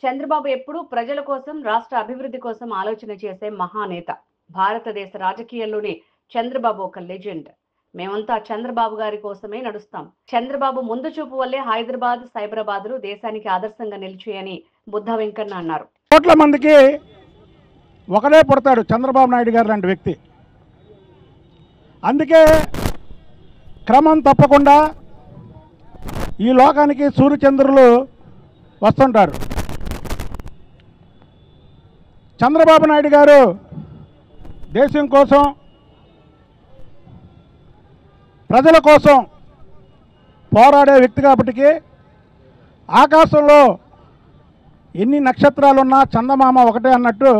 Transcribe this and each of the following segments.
చంద్రబాబు ఎప్పుడూ ప్రజల కోసం, రాష్ట్ర అభివృద్ధి కోసం ఆలోచన చేసే మహానేత. భారతదేశ రాజకీయాల్లోనే చంద్రబాబు ఒక లెజెండ్. మేమంతా చంద్రబాబు గారి కోసమే నడుస్తాం. చంద్రబాబు ముందు చూపు వల్లే హైదరాబాద్, సైబరాబాద్లు దేశానికి ఆదర్శంగా నిలిచాయని బుద్ధ వెంకన్న అన్నారు. కోట్ల మందికి ఒకడే పుడతాడు చంద్రబాబు నాయుడు గారు లాంటి వ్యక్తి. అందుకే క్రమం తప్పకుండా ఈ లోకానికి సూర్యచంద్రులు వస్తుంటారు. చంద్రబాబు నాయుడు గారు దేశం కోసం, ప్రజల కోసం పోరాడే వ్యక్తి కాబట్టి ఆకాశంలో ఎన్ని నక్షత్రాలున్నా చందమామ ఒకటే అన్నట్టు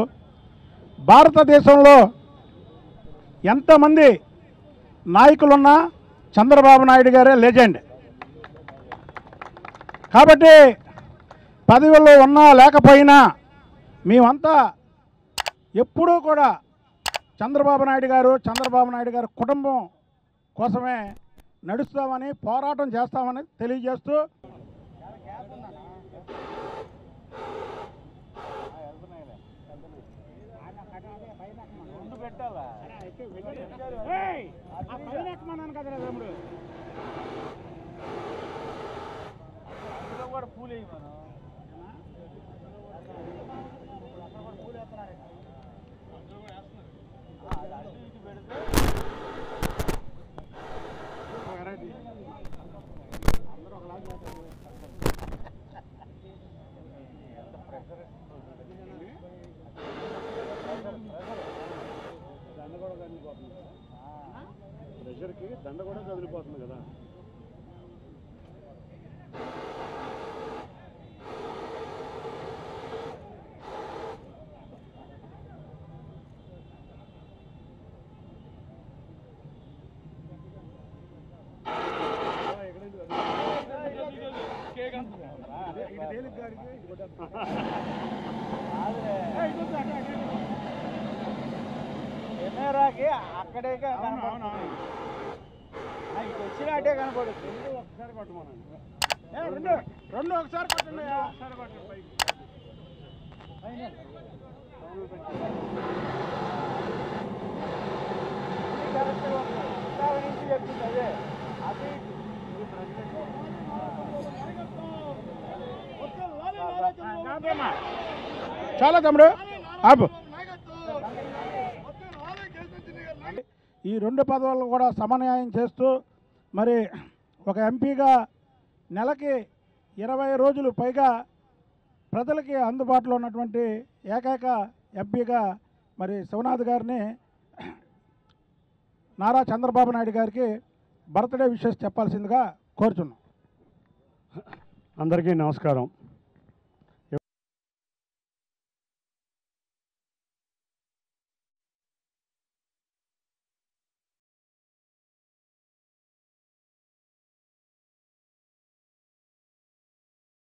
భారతదేశంలో ఎంతమంది నాయకులున్నా చంద్రబాబు నాయుడు గారే లెజెండ్. కాబట్టి పదవుల్లో ఉన్నా లేకపోయినా మేమంతా ఎప్పుడూ కూడా చంద్రబాబు నాయుడు గారు కుటుంబం కోసమే నడుస్తామని, పోరాటం చేస్తామని తెలియజేస్తూ ప్రెషర్కి దండ కూడా కదిలిపోతుంది కదా. కెమెరాకి అక్కడే వచ్చినట్టే కనపడుతుంది. ఒకసారి కొట్టమనండి. రెండు ఒకసారి కొట్టండి. ఒకసారి కొట్టండి పైకి. చెప్తుంది అదే అది చాలా తమ్ముడు ఆపు. ఈ రెండు పదవులను కూడా సమన్వయం చేస్తూ మరి ఒక ఎంపీగా నెలకి 20 రోజులు పైగా ప్రజలకి అందుబాటులో ఉన్నటువంటి ఏకైక ఎంపీగా మరి శివనాథ్ గారిని నారా చంద్రబాబు నాయుడు గారికి బర్త్డే విషెస్ చెప్పాల్సిందిగా కోరుచున్నాం. అందరికీ నమస్కారం.